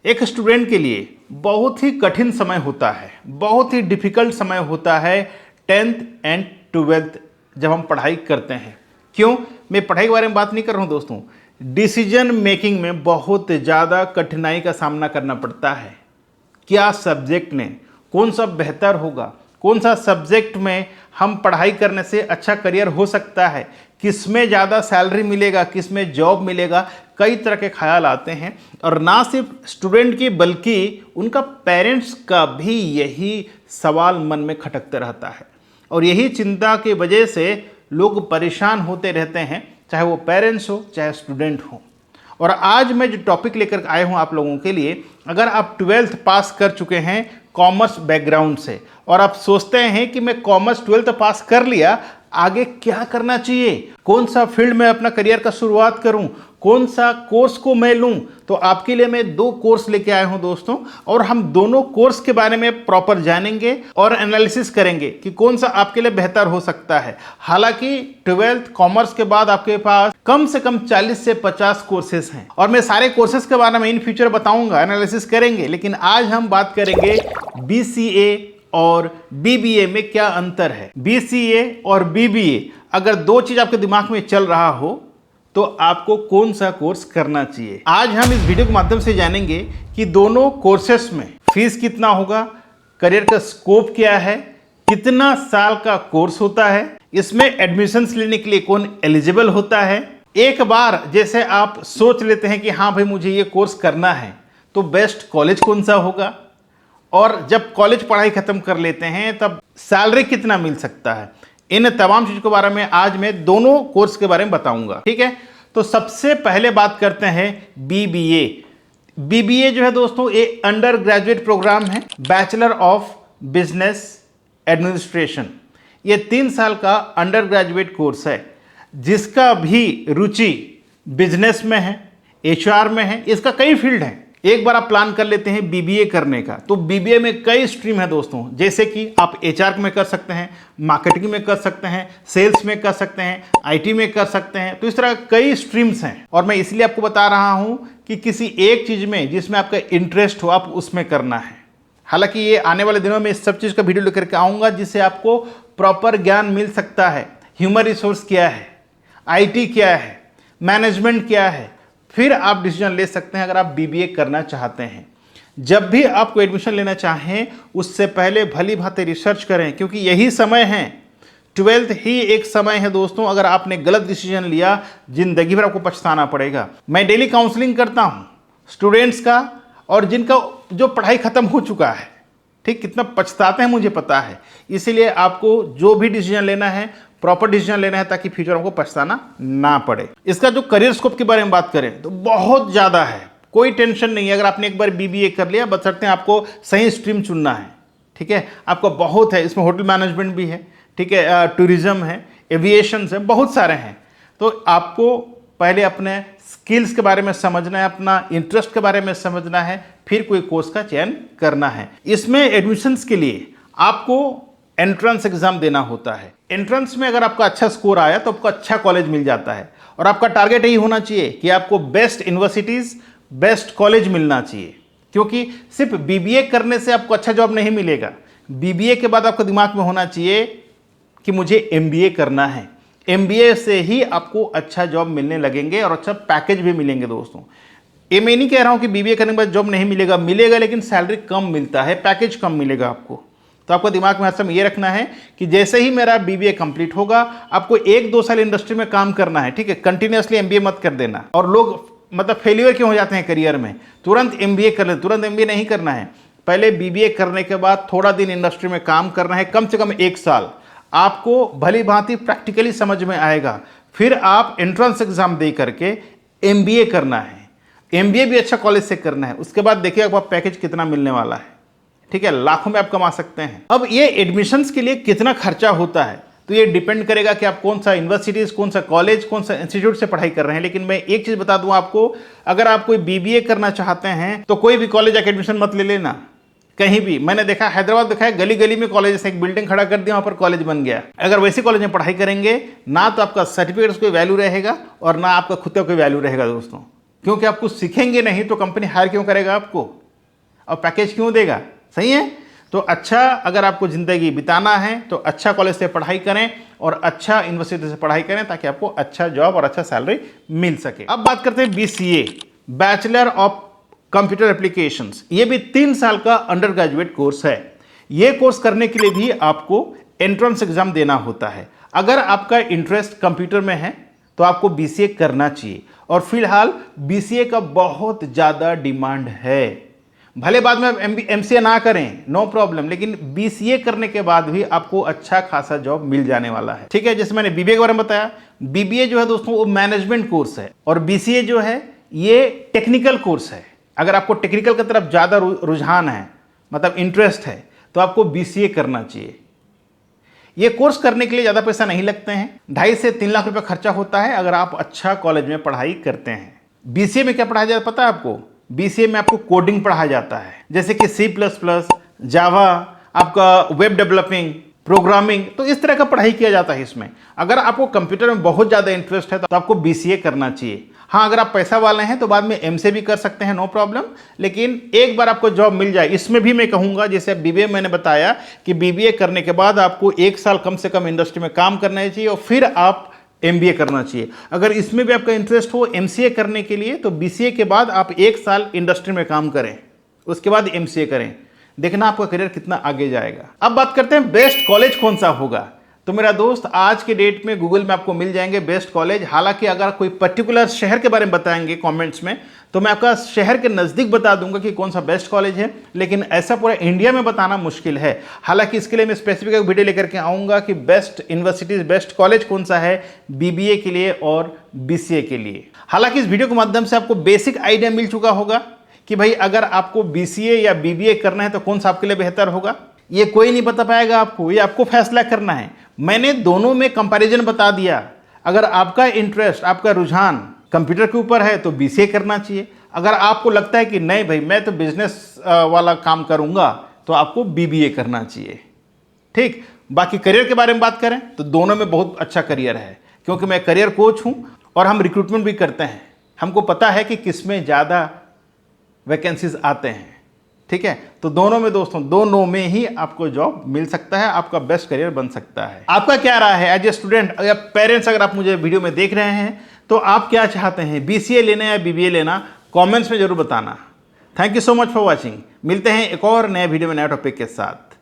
एक स्टूडेंट के लिए बहुत ही कठिन समय होता है, बहुत ही डिफिकल्ट समय होता है 10th एंड 12th जब हम पढ़ाई करते हैं। क्यों? मैं पढ़ाई के बारे में बात नहीं कर रहा हूँ दोस्तों, डिसीजन मेकिंग में बहुत ज़्यादा कठिनाई का सामना करना पड़ता है। क्या सब्जेक्ट में कौन सा बेहतर होगा, कौन सा सब्जेक्ट में हम पढ़ाई करने से अच्छा करियर हो सकता है, किस में ज़्यादा सैलरी मिलेगा, किस में जॉब मिलेगा, कई तरह के ख्याल आते हैं। और ना सिर्फ स्टूडेंट की बल्कि उनका पेरेंट्स का भी यही सवाल मन में खटकते रहता है और यही चिंता की वजह से लोग परेशान होते रहते हैं, चाहे वो पेरेंट्स हो चाहे स्टूडेंट हो। और आज मैं जो टॉपिक लेकर आया हूँ आप लोगों के लिए, अगर आप 12th पास कर चुके हैं कॉमर्स बैकग्राउंड से और आप सोचते हैं कि मैं कॉमर्स 12th पास कर लिया, आगे क्या करना चाहिए, कौन सा फील्ड में अपना करियर का शुरुआत करूं, कौन सा कोर्स को मैं लूं, तो आपके लिए मैं 2 कोर्स लेके आया हूं दोस्तों। और हम दोनों कोर्स के बारे में प्रॉपर जानेंगे और एनालिसिस करेंगे कि कौन सा आपके लिए बेहतर हो सकता है। हालांकि 12th कॉमर्स के बाद आपके पास कम से कम 40 से 50 कोर्सेज हैं और मैं सारे कोर्सेज के बारे में इन फ्यूचर बताऊंगा, एनालिसिस करेंगे। लेकिन आज हम बात करेंगे BCA और BBA में क्या अंतर है। BCA और BBA अगर 2 चीज आपके दिमाग में चल रहा हो तो आपको कौन सा कोर्स करना चाहिए। आज हम इस वीडियो के माध्यम से जानेंगे कि दोनों कोर्सेस में फीस कितना होगा, करियर का स्कोप क्या है, कितना साल का कोर्स होता है, इसमें एडमिशन्स लेने के लिए कौन एलिजिबल होता है। एक बार जैसे आप सोच लेते हैं कि हाँ भाई मुझे ये कोर्स करना है, तो बेस्ट कॉलेज कौन सा होगा, और जब कॉलेज पढ़ाई खत्म कर लेते हैं तब सैलरी कितना मिल सकता है। इन तमाम चीज़ों के बारे में आज मैं दोनों कोर्स के बारे में बताऊंगा, ठीक है। तो सबसे पहले बात करते हैं BBA। BBA जो है दोस्तों ये अंडर ग्रेजुएट प्रोग्राम है, बैचलर ऑफ बिजनेस एडमिनिस्ट्रेशन। ये 3 साल का अंडर ग्रेजुएट कोर्स है जिसका भी रुचि बिजनेस में है, HR में है, इसका कई फील्ड हैं। एक बार आप प्लान कर लेते हैं BBA करने का, तो BBA में कई स्ट्रीम है दोस्तों, जैसे कि आप HR में कर सकते हैं, मार्केटिंग में कर सकते हैं, सेल्स में कर सकते हैं, IT में कर सकते हैं। तो इस तरह कई स्ट्रीम्स हैं और मैं इसलिए आपको बता रहा हूं कि किसी एक चीज़ में जिसमें आपका इंटरेस्ट हो आप उसमें करना है। हालांकि ये आने वाले दिनों में इस सब चीज़ का वीडियो लेकर के आऊँगा जिससे आपको प्रॉपर ज्ञान मिल सकता है। ह्यूमन रिसोर्स क्या है, IT क्या है, मैनेजमेंट क्या है, फिर आप डिसीजन ले सकते हैं अगर आप BBA करना चाहते हैं। जब भी आपको एडमिशन लेना चाहें उससे पहले भली भांति रिसर्च करें, क्योंकि यही समय है, 12th ही एक समय है दोस्तों, अगर आपने गलत डिसीजन लिया जिंदगी भर आपको पछताना पड़ेगा। मैं डेली काउंसलिंग करता हूं स्टूडेंट्स का, और जिनका जो पढ़ाई खत्म हो चुका है, ठीक, कितना पछताते हैं मुझे पता है। इसीलिए आपको जो भी डिसीजन लेना है प्रॉपर डिसीजन लेना है ताकि फ्यूचर को पछताना ना पड़े। इसका जो करियर स्कोप के बारे में बात करें तो बहुत ज़्यादा है, कोई टेंशन नहीं है। अगर आपने एक बार BBA कर लिया, बशर्ते आपको सही स्ट्रीम चुनना है, ठीक है। आपको बहुत है, इसमें होटल मैनेजमेंट भी है, ठीक है, टूरिज्म है, एविएशन है, बहुत सारे हैं। तो आपको पहले अपने स्किल्स के बारे में समझना है, अपना इंटरेस्ट के बारे में समझना है, फिर कोई कोर्स का चयन करना है। इसमें एडमिशन्स के लिए आपको एंट्रेंस एग्जाम देना होता है। एंट्रेंस में अगर आपका अच्छा स्कोर आया तो आपको अच्छा कॉलेज मिल जाता है और आपका टारगेट यही होना चाहिए कि आपको बेस्ट यूनिवर्सिटीज़, बेस्ट कॉलेज मिलना चाहिए। क्योंकि सिर्फ BBA करने से आपको अच्छा जॉब नहीं मिलेगा। BBA के बाद आपको दिमाग में होना चाहिए कि मुझे MBA करना है। MBA से ही आपको अच्छा जॉब मिलने लगेंगे और अच्छा पैकेज भी मिलेंगे दोस्तों। ये मैं नहीं कह रहा हूँ कि BBA करने के बाद जॉब नहीं मिलेगा, मिलेगा, लेकिन सैलरी कम मिलता है, पैकेज कम मिलेगा आपको। तो आपको दिमाग में हर समय ये रखना है कि जैसे ही मेरा BBA कंप्लीट होगा आपको 1-2 साल इंडस्ट्री में काम करना है, ठीक है। कंटिन्यूसली MBA मत कर देना। और लोग मतलब फेलियर क्यों हो जाते हैं करियर में, तुरंत MBA कर ले, तुरंत MBA नहीं करना है। पहले BBA करने के बाद थोड़ा दिन इंडस्ट्री में काम करना है, कम से कम 1 साल, आपको भली भांति प्रैक्टिकली समझ में आएगा। फिर आप एंट्रेंस एग्जाम दे करके MBA करना है। MBA भी अच्छा कॉलेज से करना है। उसके बाद देखिए आपका पैकेज कितना मिलने वाला है, ठीक है, लाखों में आप कमा सकते हैं। अब ये एडमिशन्स के लिए कितना खर्चा होता है तो ये डिपेंड करेगा कि आप कौन सा यूनिवर्सिटीज, कौन सा कॉलेज, कौन सा इंस्टीट्यूट से पढ़ाई कर रहे हैं। लेकिन मैं एक चीज़ बता दूं आपको, अगर आप कोई BBA करना चाहते हैं तो कोई भी कॉलेज जाकर एडमिशन मत ले लेना कहीं भी। मैंने देखा, हैदराबाद देखा है, गली गली में कॉलेज, एक बिल्डिंग खड़ा कर दिया, वहाँ पर कॉलेज बन गया। अगर वैसे कॉलेज में पढ़ाई करेंगे ना तो आपका सर्टिफिकेट कोई वैल्यू रहेगा और ना आपका खुद का कोई वैल्यू रहेगा दोस्तों। क्योंकि आप कुछ सीखेंगे नहीं तो कंपनी हायर क्यों करेगा आपको, और पैकेज क्यों देगा। सही है। तो अच्छा, अगर आपको ज़िंदगी बिताना है तो अच्छा कॉलेज से पढ़ाई करें और अच्छा यूनिवर्सिटी से पढ़ाई करें ताकि आपको अच्छा जॉब और अच्छा सैलरी मिल सके। अब बात करते हैं BCA, bachelor of computer applications. ये भी 3 साल का अंडर ग्रेजुएट कोर्स है। ये कोर्स करने के लिए भी आपको एंट्रेंस एग्जाम देना होता है। अगर आपका इंटरेस्ट कंप्यूटर में है तो आपको BCA करना चाहिए, और फिलहाल BCA का बहुत ज़्यादा डिमांड है। भले बाद में आप MCA ना करें, नो प्रॉब्लम, लेकिन BCA करने के बाद भी आपको अच्छा खासा जॉब मिल जाने वाला है। ठीक है। जैसे मैंने BBA के बारे में बताया, BBA जो है दोस्तों वो मैनेजमेंट कोर्स है, और BCA जो है ये टेक्निकल कोर्स है। अगर आपको टेक्निकल की तरफ ज़्यादा रुझान है, मतलब इंटरेस्ट है, तो आपको BCA करना चाहिए। ये कोर्स करने के लिए ज़्यादा पैसा नहीं लगते हैं, 2.5 से 3 लाख रुपए खर्चा होता है अगर आप अच्छा कॉलेज में पढ़ाई करते हैं। BCA में क्या पढ़ाया जाता है पता है आपको? BCA में आपको कोडिंग पढ़ाया जाता है, जैसे कि C++, जावा, आपका वेब डेवलपिंग, प्रोग्रामिंग, तो इस तरह का पढ़ाई किया जाता है इसमें। अगर आपको कंप्यूटर में बहुत ज़्यादा इंटरेस्ट है तो आपको BCA करना चाहिए। हाँ, अगर आप पैसा वाले हैं तो बाद में MCA भी कर सकते हैं, नो प्रॉब्लम, लेकिन एक बार आपको जॉब मिल जाए, इसमें भी मैं कहूँगा जैसे BBA मैंने बताया कि BBA करने के बाद आपको 1 साल कम से कम इंडस्ट्री में काम करना चाहिए और फिर आप MBA करना चाहिए। अगर इसमें भी आपका इंटरेस्ट हो MCA करने के लिए तो BCA के बाद आप 1 साल इंडस्ट्री में काम करें, उसके बाद MCA करें, देखना आपका करियर कितना आगे जाएगा। अब बात करते हैं बेस्ट कॉलेज कौन सा होगा। तो मेरा दोस्त, आज के डेट में गूगल में आपको मिल जाएंगे बेस्ट कॉलेज। हालांकि अगर कोई पर्टिकुलर शहर के बारे में बताएंगे कमेंट्स में तो मैं आपका शहर के नज़दीक बता दूंगा कि कौन सा बेस्ट कॉलेज है, लेकिन ऐसा पूरा इंडिया में बताना मुश्किल है। हालांकि इसके लिए मैं स्पेसिफिक एक वीडियो लेकर के आऊँगा कि बेस्ट यूनिवर्सिटीज़, बेस्ट कॉलेज कौन सा है BBA के लिए और BCA के लिए। हालांकि इस वीडियो के माध्यम से आपको बेसिक आइडिया मिल चुका होगा कि भाई अगर आपको BCA या BBA करना है तो कौन सा आपके लिए बेहतर होगा। ये कोई नहीं बता पाएगा आपको, ये आपको फैसला करना है। मैंने दोनों में कंपैरिजन बता दिया। अगर आपका इंटरेस्ट, आपका रुझान कंप्यूटर के ऊपर है तो BCA करना चाहिए। अगर आपको लगता है कि नहीं भाई मैं तो बिजनेस वाला काम करूंगा तो आपको BBA करना चाहिए। ठीक। बाकी करियर के बारे में बात करें तो दोनों में बहुत अच्छा करियर है, क्योंकि मैं करियर कोच हूं और हम रिक्रूटमेंट भी करते हैं। हमको पता है कि किस में ज़्यादा वैकेंसीज आते हैं। ठीक है। तो दोनों में दोस्तों, दोनों में ही आपको जॉब मिल सकता है, आपका बेस्ट करियर बन सकता है। आपका क्या राय है एज ए स्टूडेंट या पेरेंट्स? अगर आप मुझे वीडियो में देख रहे हैं तो आप क्या चाहते हैं, BCA लेना या BBA लेना? कमेंट्स में जरूर बताना। Thank you so much for watching. मिलते हैं एक और नए वीडियो में नए टॉपिक के साथ।